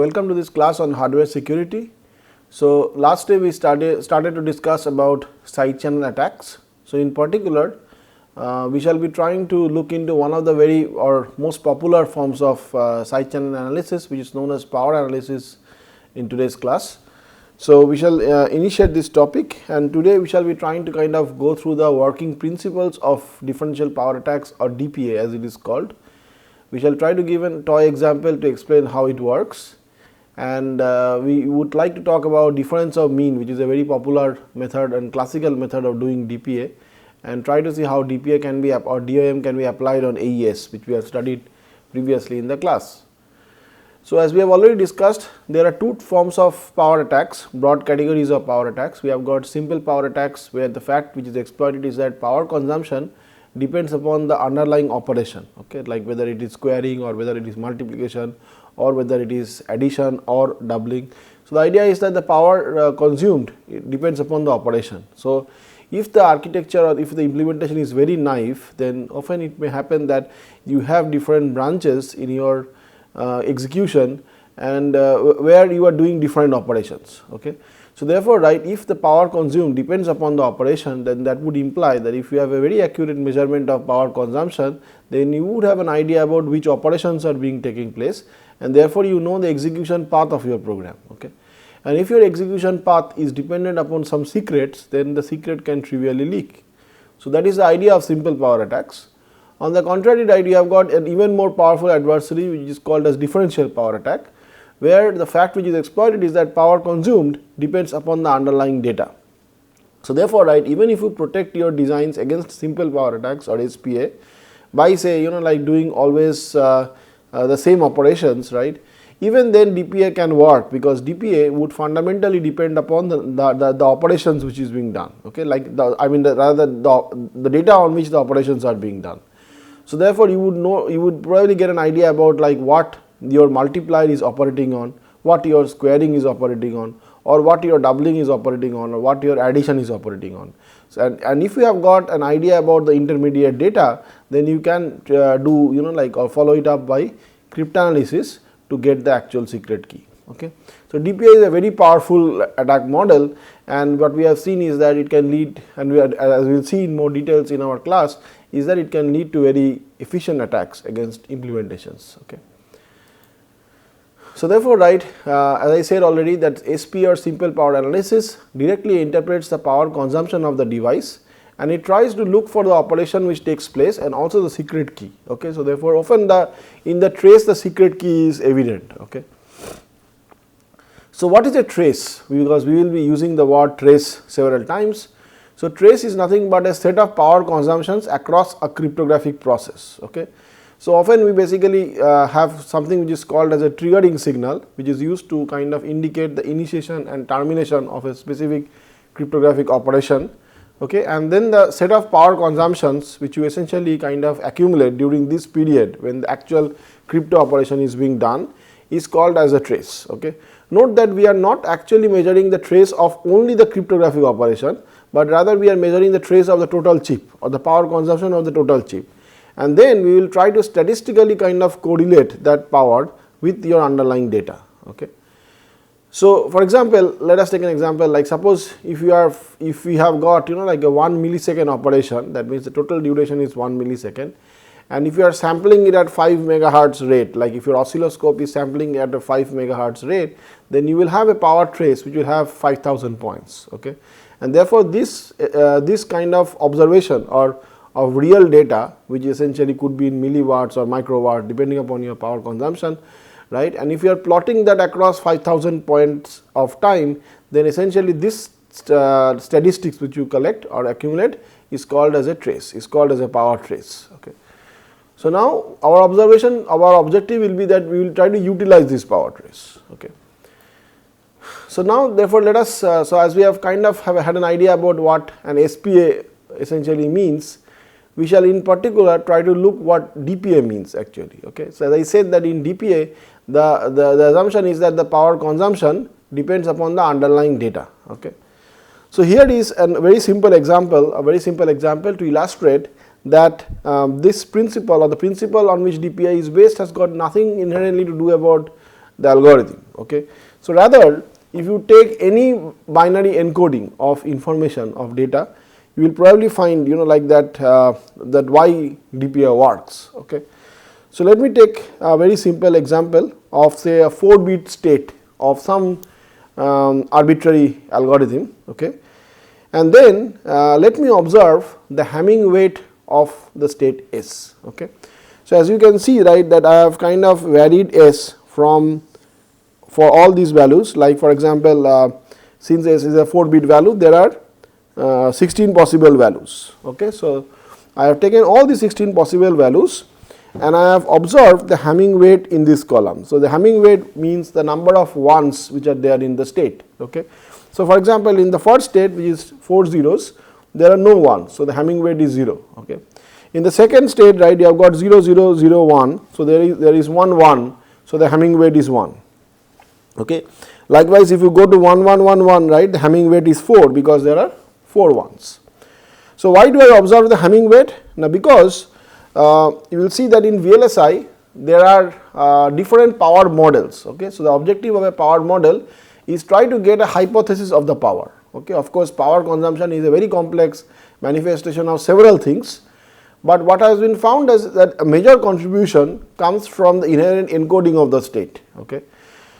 welcome to this class on hardware security. So, last day we started to discuss about side channel attacks. So, in particular we shall be trying to look into one of the very or most popular forms of side channel analysis, which is known as power analysis in today's class. So, we shall initiate this topic, and today we shall be trying to kind of go through the working principles of differential power attacks, or DPA as it is called. We shall try to give a toy example to explain how it works, and we would like to talk about difference of mean, which is a very popular method and classical method of doing DPA, and try to see how DPA can be or DOM can be applied on AES, which we have studied previously in the class. So, as we have already discussed, there are two forms of power attacks, broad categories of power attacks. We have got simple power attacks, where the fact which is exploited is that power consumption depends upon the underlying operation, okay, like whether it is squaring or whether it is multiplication or whether it is addition or doubling. So, the idea is that the power consumed, it depends upon the operation. So, if the architecture or if the implementation is very naive, then often it may happen that you have different branches in your execution, and where you are doing different operations. Okay. So, therefore, right, if the power consumed depends upon the operation, then that would imply that if you have a very accurate measurement of power consumption, then you would have an idea about which operations are being taking place, and therefore, you know the execution path of your program. Okay. And if your execution path is dependent upon some secrets, then the secret can trivially leak. So, that is the idea of simple power attacks. On the contrary, right, you have got an even more powerful adversary, which is called as differential power attack, where the fact which is exploited is that power consumed depends upon the underlying data. So, therefore, right, even if you protect your designs against simple power attacks or SPA by, say, like doing always the same operations, right, even then DPA can work, because DPA would fundamentally depend upon the operations which is being done, okay, like rather the data on which the operations are being done. So, therefore, you would probably get an idea about like what your multiplier is operating on, what your squaring is operating on, or what your doubling is operating on, or what your addition is operating on. So, and if you have got an idea about the intermediate data, then you can do like or follow it up by cryptanalysis to get the actual secret key. Okay. So, DPA is a very powerful attack model, and what we have seen is that it can lead, and as we will see in more details in our class, is that it can lead to very efficient attacks against implementations. Okay. So, therefore, right, as I said already, that SP or simple power analysis directly interprets the power consumption of the device, and it tries to look for the operation which takes place and also the secret key. Okay. So, therefore, often in the trace the secret key is evident. Okay. So, what is a trace? Because we will be using the word trace several times. So, trace is nothing but a set of power consumptions across a cryptographic process. Okay. So, often we basically have something which is called as a triggering signal, which is used to kind of indicate the initiation and termination of a specific cryptographic operation. Okay. And then the set of power consumptions which you essentially kind of accumulate during this period when the actual crypto operation is being done is called as a trace. Okay. Note that we are not actually measuring the trace of only the cryptographic operation, but rather we are measuring the trace of the total chip or the power consumption of the total chip, and then we will try to statistically kind of correlate that power with your underlying data. Okay. So, for example, let us take an example, like suppose if we have got like a 1 millisecond operation, that means the total duration is 1 millisecond, and if you are sampling it at 5 megahertz rate, like if your oscilloscope is sampling at a 5 megahertz rate, then you will have a power trace which will have 5,000 points. Okay. And therefore, this kind of observation or of real data, which essentially could be in milliwatts or microwatt depending upon your power consumption, right, and if you are plotting that across 5,000 points of time, then essentially this statistics which you collect or accumulate is called as a trace, is called as a power trace. Okay. So, now our objective will be that we will try to utilize this power trace. Okay. So, now therefore, let us so as we have kind of had an idea about what an SPA essentially means, we shall in particular try to look what DPA means actually. Okay. So, as I said that in DPA the assumption is that the power consumption depends upon the underlying data. Okay. So, here is a very simple example to illustrate that this principle or the principle on which DPA is based has got nothing inherently to do about the algorithm. Okay. So, rather if you take any binary encoding of information of data, you will probably find like that that why DPA works. Okay. So, let me take a very simple example of say a 4-bit state of some arbitrary algorithm. Okay. And then let me observe the Hamming weight of the state S. Okay. So, as you can see, right, that I have kind of varied S from for all these values, like for example, since S is a 4-bit value, there are 16 possible values. Okay. So, I have taken all the 16 possible values and I have observed the Hamming weight in this column. So, the Hamming weight means the number of ones which are there in the state. Okay. So, for example, in the first state, which is 4 zeros, there are no ones. So, the Hamming weight is 0. Okay. In the second state, right, you have got 0 0 0 1. So, there is 1 1. So, the Hamming weight is 1. Okay. Likewise, if you go to 1 1 1 1, right, the Hamming weight is 4 because there are 4 ones. So, why do I observe the Hamming weight? Now, because you will see that in VLSI there are different power models. Okay. So, the objective of a power model is try to get a hypothesis of the power. Okay. Of course, power consumption is a very complex manifestation of several things, but what has been found is that a major contribution comes from the inherent encoding of the state. Okay.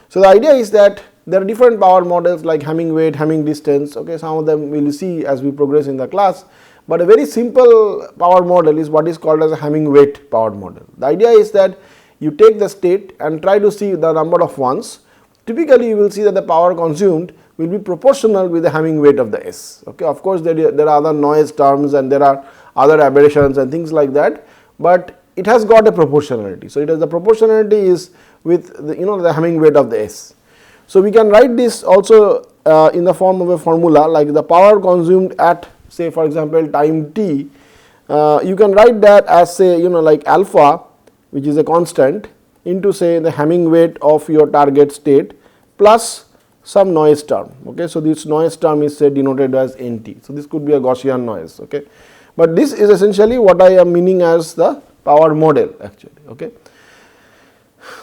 So, the idea is that there are different power models like Hamming weight, Hamming distance. Okay. Some of them we will see as we progress in the class, but a very simple power model is what is called as a Hamming weight power model. The idea is that you take the state and try to see the number of ones. Typically, you will see that the power consumed will be proportional with the Hamming weight of the S. Okay. Of course, there are other noise terms and there are other aberrations and things like that, but it has got a proportionality. So, the proportionality is with the the Hamming weight of the S. So, we can write this also in the form of a formula like the power consumed at say for example time t, you can write that as say like alpha, which is a constant, into say the Hamming weight of your target state plus some noise term. Okay. So, this noise term is say denoted as NT. So, this could be a Gaussian noise. Okay. But this is essentially what I am meaning as the power model actually. Okay.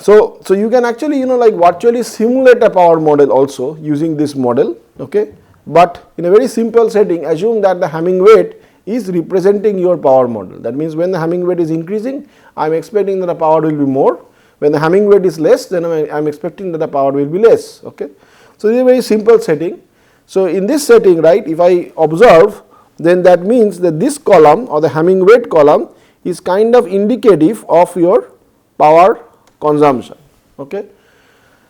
So, you can actually like virtually simulate a power model also using this model. Okay. But in a very simple setting, assume that the Hamming weight is representing your power model. That means, when the Hamming weight is increasing, I am expecting that the power will be more. When the Hamming weight is less, then I am expecting that the power will be less. Okay. So, this is a very simple setting. So, in this setting, right, if I observe, then that means that this column or the Hamming weight column is kind of indicative of your power consumption. Okay.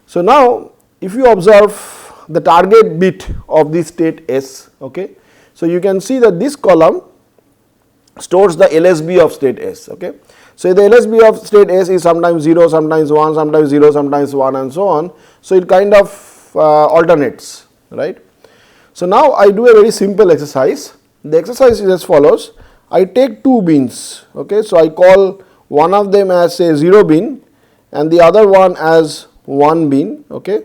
So, now if you observe the target bit of this state S. Okay. So, you can see that this column stores the LSB of state S. Okay. So, the LSB of state S is sometimes 0, sometimes 1, sometimes 0, sometimes 1 and so on. So, it kind of alternates, right. So, now I do a very simple exercise. The exercise is as follows. I take 2 bins. Okay. So, I call one of them as say 0 bin and the other one as 1 bin. Okay.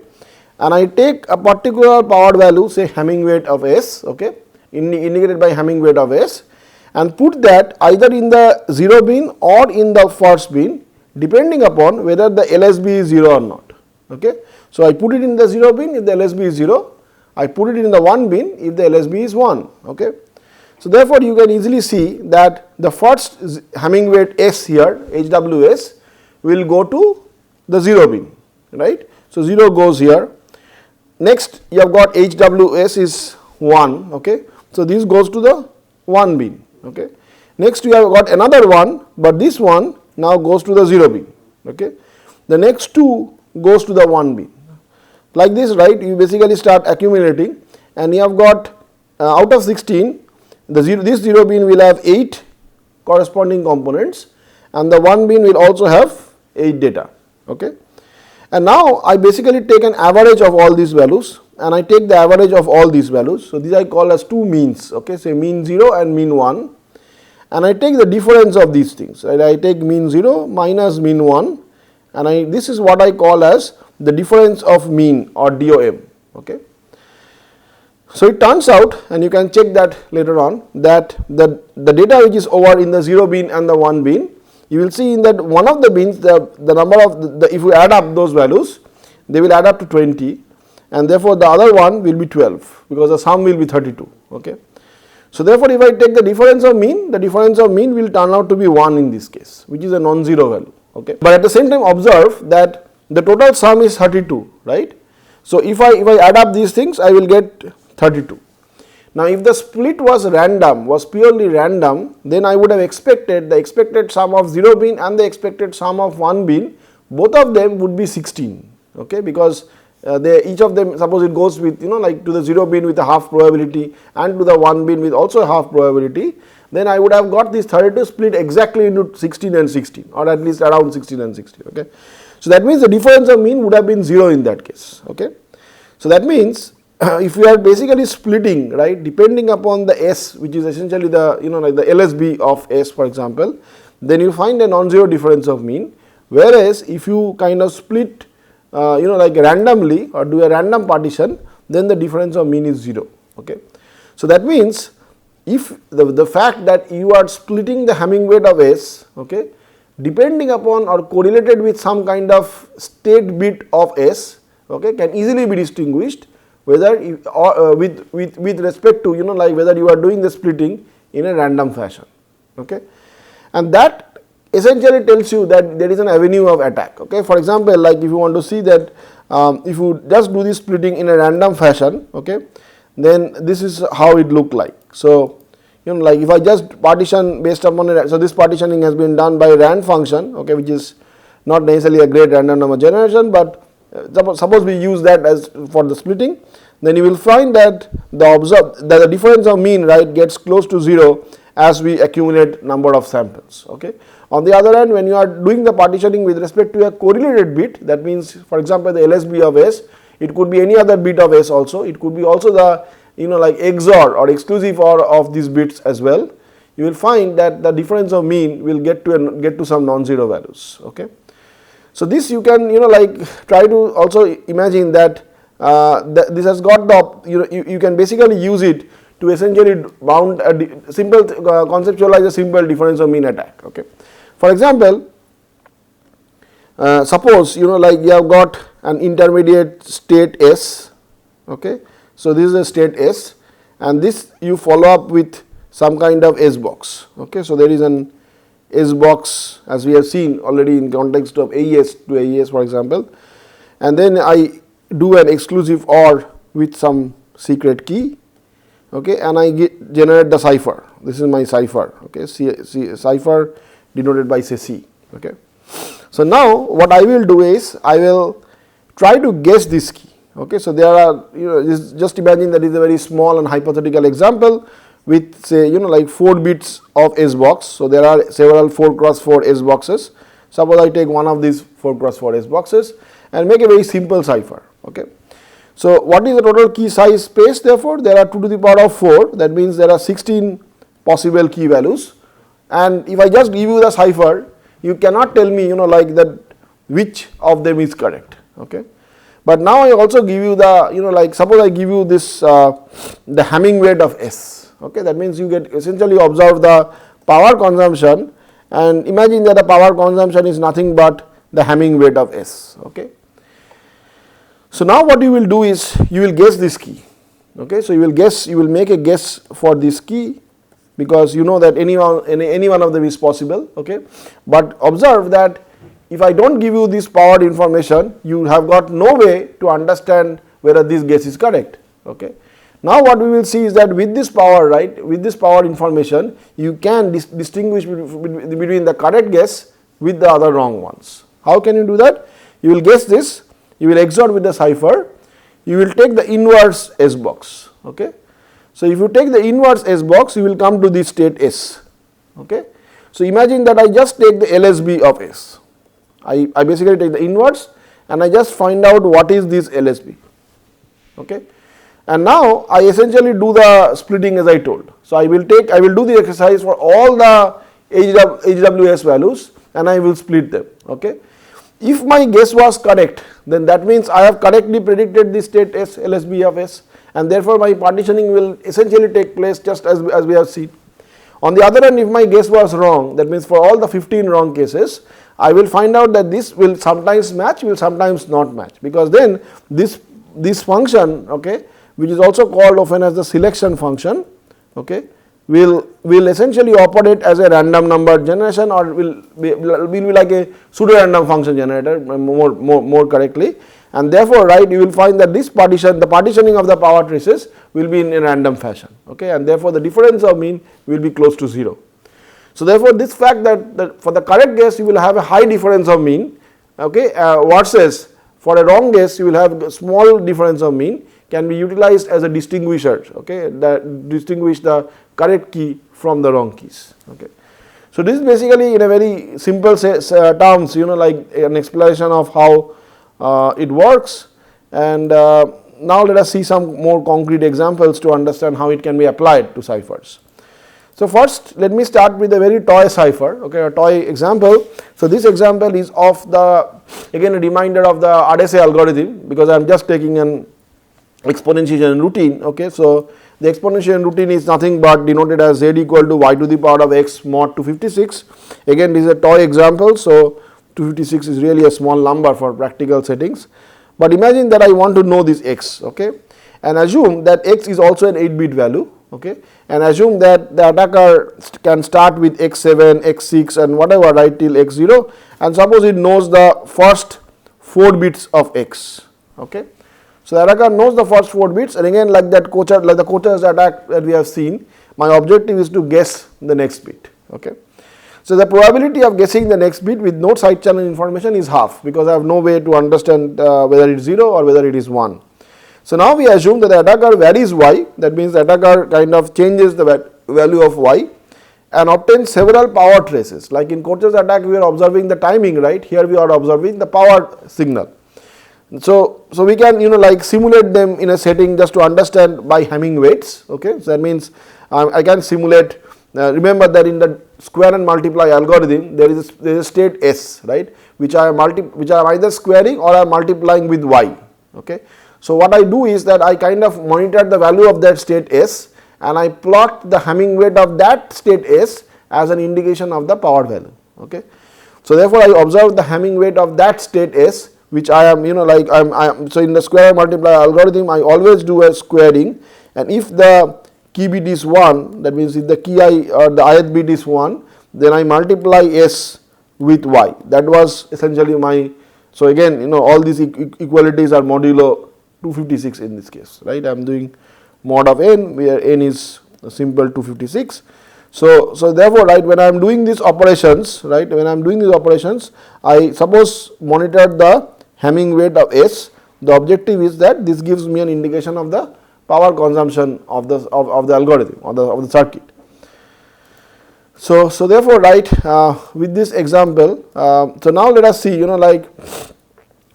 And I take a particular power value, say Hamming weight of S, okay, indicated by Hamming weight of S, and put that either in the 0 bin or in the first bin, depending upon whether the LSB is 0 or not. Okay. So, I put it in the 0 bin if the LSB is 0, I put it in the 1 bin if the LSB is 1. Okay. So, therefore, you can easily see that the first Hamming weight S here, HWS, will go to the 0 bin, right. So, 0 goes here. Next, you have got HWS is 1. Okay. So, this goes to the 1 bin. Okay. Next, you have got another one, but this one now goes to the 0 bin. Okay. The next 2 goes to the 1 bin. Like this, right, you basically start accumulating and you have got out of 16, this 0 bin will have 8 corresponding components and the 1 bin will also have 8 data. Okay. And now, I basically take an average of all these values and I take the average of all these values. So, these I call as 2 means, okay, say mean 0 and mean 1, and I take the difference of these things, right. I take mean 0 minus mean 1 and this is what I call as the difference of mean or DOM. Okay. So, it turns out, and you can check that later on, that the data which is over in the 0 bin and the 1 bin, you will see in that one of the bins the number of if you add up those values, they will add up to 20, and therefore the other one will be 12 because the sum will be 32. Okay. So therefore, if I take the difference of mean, the difference of mean will turn out to be 1 in this case, which is a non-zero value. Okay. But at the same time, observe that the total sum is 32, right. So if I add up these things, I will get 32. Now if the split was random, was purely random, then I would have expected the expected sum of 0 bin and the expected sum of 1 bin, both of them would be 16, okay, because each of them, suppose it goes with like to the 0 bin with a half probability and to the 1 bin with also a half probability, then I would have got this 32 split exactly into 16 and 16, or at least around 16 and 16. Okay. So that means the difference of mean would have been 0 in that case. Okay. So that means if we are basically splitting, right, depending upon the S, which is essentially the like the LSB of S, for example, then you find a non-zero difference of mean. Whereas if you kind of split like randomly or do a random partition, then the difference of mean is 0. Okay. So that means if the fact that you are splitting the Hamming weight of S, okay, depending upon or correlated with some kind of state bit of S, okay, can easily be distinguished whether with respect to like whether you are doing the splitting in a random fashion. Okay. And that essentially tells you that there is an avenue of attack. Okay. For example, like if you want to see that if you just do this splitting in a random fashion, okay, then this is how it look like. So like if I just partition based upon so this partitioning has been done by rand function, okay, which is not necessarily a great random number generation, but suppose we use that as for the splitting, then you will find that the difference of mean, right, gets close to 0 as we accumulate number of samples. Okay. On the other hand, when you are doing the partitioning with respect to a correlated bit, that means for example the LSB of S, it could be any other bit of S also, it could be also the like XOR or exclusive OR of these bits as well, you will find that the difference of mean will get to some non-zero values. Okay. So this you can like try to also imagine that this has got the you can basically use it to essentially bound a simple conceptualize a simple difference of mean attack. Okay. For example, suppose like you have got an intermediate state S. Okay. So this is a state S, and this you follow up with some kind of S box. Okay. So there is an S box as we have seen already in context of AES to AES, for example, and then I do an exclusive OR with some secret key, okay, and I generate the cipher. This is my cipher. Okay. Cipher denoted by say C. Okay. So now what I will do is I will try to guess this key. Okay. So there are just imagine that is a very small and hypothetical example with say like 4 bits of S box. So there are several 4x4 S boxes. Suppose I take one of these 4x4 S boxes and make a very simple cipher. Okay. So what is the total key size space? Therefore there are 2 to the power of 4, that means there are 16 possible key values, and if I just give you the cipher, you cannot tell me like that which of them is correct. Okay. But now I also give you the like suppose I give you this the Hamming weight of S. Okay, that means you get essentially observe the power consumption, and imagine that the power consumption is nothing but the Hamming weight of S. Okay. So now what you will do is you will guess this key. Okay. So you will make a guess for this key, because you know that any one of them is possible. Okay. But observe that if I don't give you this powered information, you have got no way to understand whether this guess is correct. Okay. Now what we will see is that with this power, right, with this power information, you can distinguish between the correct guess with the other wrong ones. How can you do that? You will guess this, you will XOR with the cipher, you will take the inverse S box. Okay. So if you take the inverse S box, you will come to this state S. Okay. So imagine that I just take the LSB of S. I basically take the inverse and I just find out what is this LSB. Okay. And now I essentially do the splitting as I told. So I will do the exercise for all the HWS values and I will split them. Okay. If my guess was correct, then that means I have correctly predicted the state S, LSB of S, and therefore my partitioning will essentially take place just as we have seen. On the other hand, if my guess was wrong, that means for all the 15 wrong cases, I will find out that this will sometimes match, will sometimes not match, because then this function, okay, which is also called often as the selection function, okay, will essentially operate as a random number generation, or will be like a pseudo random function generator more correctly, and therefore, right, you will find that this partition, the partitioning of the power traces will be in a random fashion, okay, and therefore the difference of mean will be close to 0. So therefore, this fact that for the correct guess you will have a high difference of mean, okay, versus for a wrong guess you will have a small difference of mean, can be utilized as a distinguisher, okay, that distinguish the correct key from the wrong keys, okay. So this is basically in a very simple terms, like an explanation of how it works, and now let us see some more concrete examples to understand how it can be applied to ciphers. So first let me start with a very toy cipher, okay, a toy example. So this example is of the, again a reminder of the RSA algorithm, because I am just taking an exponentiation routine, okay. So the exponentiation routine is nothing but denoted as z equal to y to the power of x mod 256. Again this is a toy example, so 256 is really a small number for practical settings, but imagine that I want to know this x, okay, and assume that x is also an 8-bit value, okay, and assume that the attacker can start with x7, x6 and whatever, right, till x0, and suppose it knows the first 4 bits of x, okay. So the attacker knows the first 4 bits, and again like that like the Kocher's attack that we have seen, my objective is to guess the next bit, okay. So the probability of guessing the next bit with no side channel information is half, because I have no way to understand whether it is 0 or whether it is 1. So now we assume that the attacker varies y, that means the attacker kind of changes the value of y and obtains several power traces. Like in Kocher's attack we are observing the timing, right, here we are observing the power signal. So we can like simulate them in a setting just to understand by Hamming weights, okay. So that means I can simulate, remember that in the square and multiply algorithm there is a state s, right, which I am either squaring or I am multiplying with y, okay. So what I do is that I kind of monitor the value of that state s and I plot the Hamming weight of that state s as an indication of the power value, okay. So therefore I observe the Hamming weight of that state s, which I am like so in the square and multiply algorithm I always do a squaring, and if the key bit is 1, that means if the key I or the ith bit is 1, then I multiply s with y. That was essentially my, so again all these equalities are modulo 256 in this case, right. I am doing mod of n where n is a simple 256. So therefore, right, when I am doing these operations, right, when I am doing these operations, I suppose monitor the Hamming weight of s. The objective is that this gives me an indication of the power consumption of the algorithm or of the circuit. So therefore, right, with this example, so now let us see like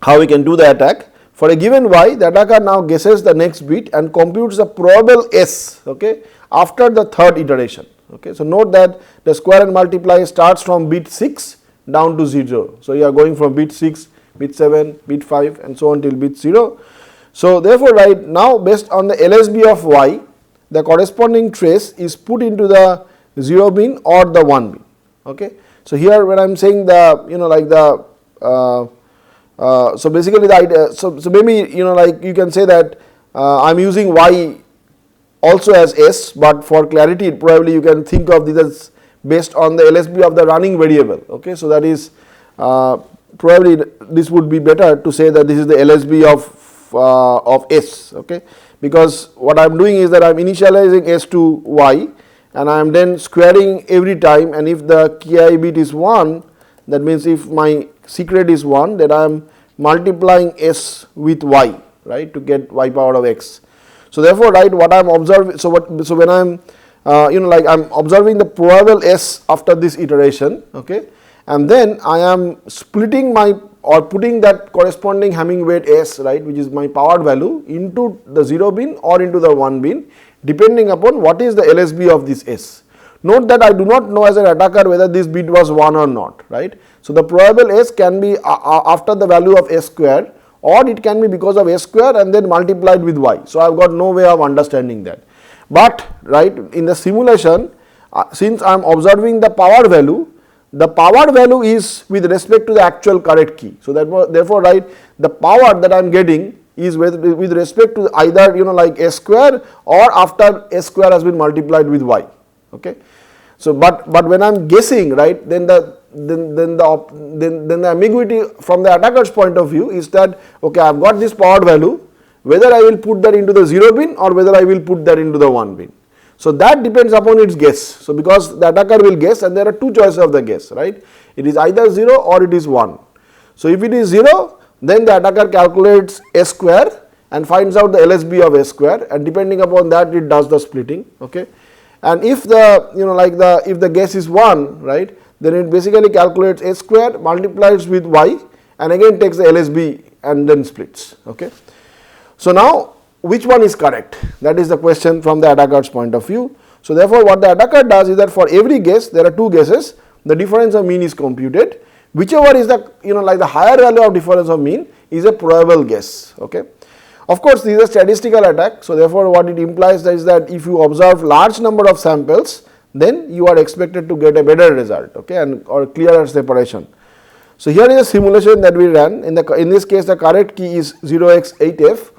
how we can do the attack. For a given y, the attacker now guesses the next bit and computes the probable s, okay, after the third iteration, okay. So note that the square and multiply starts from bit 6 down to 0. So you are going from bit 6, bit 7, bit 5 and so on till bit 0. So therefore, right, now based on the LSB of y, the corresponding trace is put into the 0 bin or the 1 bin, okay. So here when I am saying the like the so basically the idea, so maybe like you can say that I am using y also as s, but for clarity probably you can think of this as based on the LSB of the running variable, okay. So that is probably this would be better to say that this is the LSB of s, okay, because what I am doing is that I am initializing s to y and I am then squaring every time, and if the ki bit is 1, that means if my secret is 1, then I am multiplying s with y, right, to get y power of x. So therefore, right, what I am observing, so when I am like I am observing the probable s after this iteration, okay, and then I am splitting my or putting that corresponding Hamming weight s, right, which is my power value, into the 0 bin or into the 1 bin depending upon what is the LSB of this s. Note that I do not know as an attacker whether this bit was 1 or not, right. So the probable s can be after the value of s square, or it can be because of s square and then multiplied with y. So I have got no way of understanding that. But right, in the simulation, since I am observing the power value, the power value is with respect to the actual correct key. So therefore, right, the power that I am getting is with respect to either like s square or after s square has been multiplied with y. Okay. So but when I am guessing, right, then the ambiguity from the attacker's point of view is that, okay, I have got this power value, whether I will put that into the 0 bin or whether I will put that into the 1 bin. So that depends upon its guess. So because the attacker will guess, and there are two choices of the guess, right? It is either 0 or it is 1. So if it is 0, then the attacker calculates s square and finds out the LSB of s square, and depending upon that it does the splitting. Okay. And if the if the guess is 1, right, then it basically calculates s square, multiplies with y, and again takes the LSB and then splits. Okay. So now which one is correct? That is the question from the attacker's point of view. So therefore, what the attacker does is that for every guess, there are two guesses, the difference of mean is computed. Whichever is the like the higher value of difference of mean is a probable guess. Okay. Of course, this is a statistical attack. So therefore, what it implies is that if you observe large number of samples, then you are expected to get a better result, okay, and or clearer separation. So here is a simulation that we ran. In this case, the correct key is 0x8f,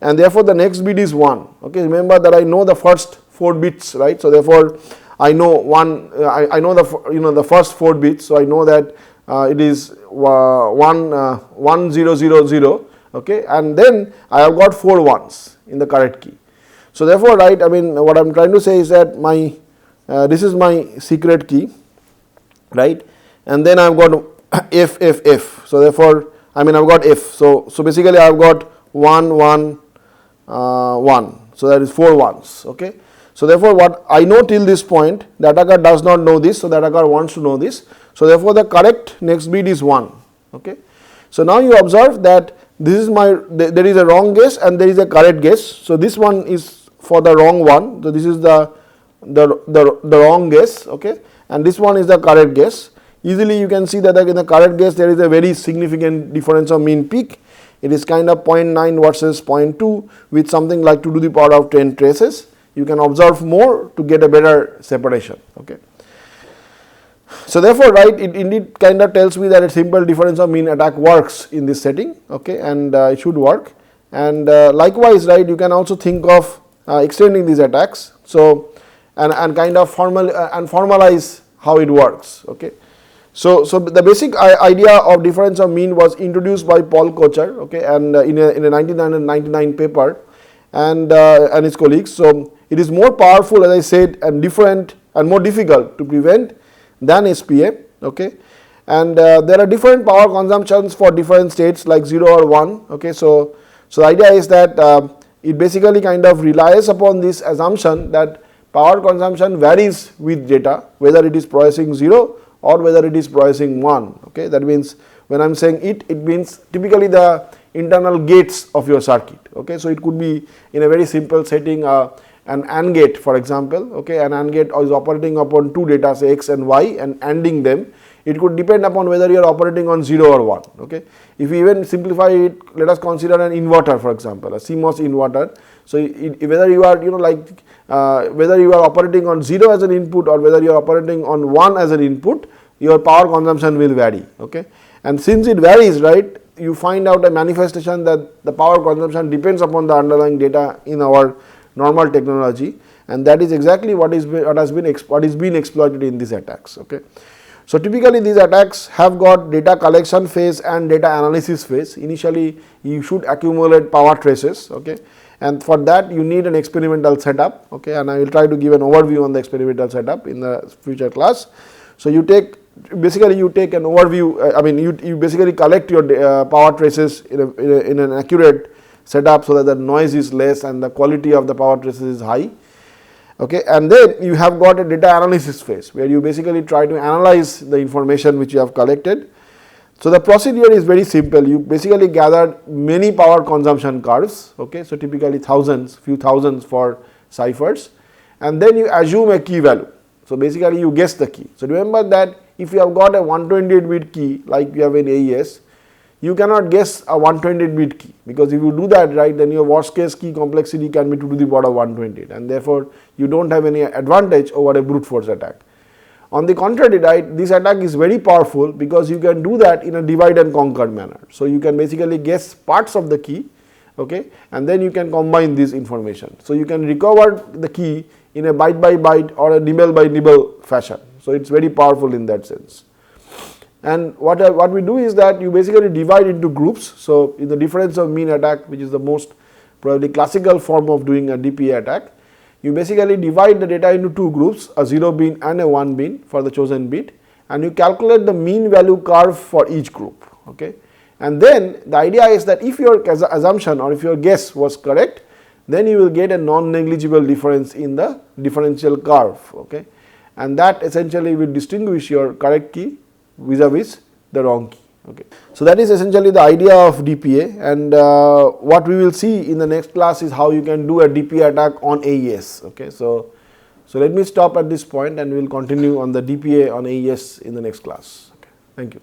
and therefore the next bit is 1. Okay, remember that I know the first 4 bits, right? So therefore, I know I know the first 4 bits. So I know that it is 1000. Okay, and then I have got 4 ones in the correct key. So therefore, right, I mean what I am trying to say is that my this is my secret key, right, and then I have got f. So therefore, I mean I have got f. So basically I have got 1 1 1. So that is 4 ones. Okay. So therefore, what I know till this point, the attacker does not know this. So the attacker wants to know this. So therefore, the correct next bit is 1. Okay. So now you observe that this is there is a wrong guess and there is a correct guess. So this one is for the wrong one. So this is the wrong guess. Okay, and this one is the correct guess. Easily you can see that in the correct guess there is a very significant difference of mean peak. It is kind of 0.9 versus 0.2 with something like 2 to the power of 10 traces. You can observe more to get a better separation. Okay. So therefore, right, it indeed kind of tells me that a simple difference of mean attack works in this setting. Okay, and it should work. And likewise, right, you can also think of extending these attacks. So and kind of formalize how it works. Okay. So the basic idea of difference of mean was introduced by Paul Kocher, okay, and in a 1999 paper, and his colleagues. So it is more powerful, as I said, and different and more difficult to prevent than SPA. Okay, and there are different power consumptions for different states like 0 or 1. Okay, so the idea is that it basically kind of relies upon this assumption that power consumption varies with data, whether it is processing 0 or whether it is processing 1. Okay, that means when I am saying it means typically the internal gates of your circuit. Okay, so it could be in a very simple setting, an AND gate, for example. Okay, an AND gate is operating upon 2 data, say x and y, and ANDing them. It could depend upon whether you are operating on 0 or 1. Okay, if we even simplify it, let us consider an inverter, for example, a CMOS inverter. So whether you are whether you are operating on 0 as an input or whether you are operating on 1 as an input, your power consumption will vary. Okay, and since it varies, right, you find out a manifestation that the power consumption depends upon the underlying data in our normal technology, and that is exactly what is being exploited in these attacks. Okay. So typically these attacks have got data collection phase and data analysis phase. Initially you should accumulate power traces, okay, and for that you need an experimental setup, okay, and I will try to give an overview on the experimental setup in the future class. So you take an overview, you basically collect your power traces in an accurate setup so that the noise is less and the quality of the power traces is high. Okay, and then you have got a data analysis phase where you basically try to analyze the information which you have collected. So the procedure is very simple. You basically gather many power consumption curves, okay, so typically few thousands for ciphers, and then you assume a key value. So basically you guess the key. So remember that if you have got a 128-bit key like you have in AES, you cannot guess a 128-bit key, because if you do that, right, then your worst case key complexity can be 2 to the power of 128, and therefore you don't have any advantage over a brute force attack. On the contrary, right, this attack is very powerful because you can do that in a divide and conquer manner. So you can basically guess parts of the key, okay, and then you can combine this information. So you can recover the key in a byte by byte or a nibble by nibble fashion. So it's very powerful in that sense. And what we do is that you basically divide into groups. So in the difference of mean attack, which is the most probably classical form of doing a DPA attack, you basically divide the data into two groups, a 0 bin and a 1 bin for the chosen bit, and you calculate the mean value curve for each group, okay. And then the idea is that if your assumption or if your guess was correct, then you will get a non-negligible difference in the differential curve, okay, and that essentially will distinguish your correct key vis-a-vis the wrong key. Okay. So that is essentially the idea of DPA, and what we will see in the next class is how you can do a DPA attack on AES. Okay. So let me stop at this point and we will continue on the DPA on AES in the next class. Okay. Thank you.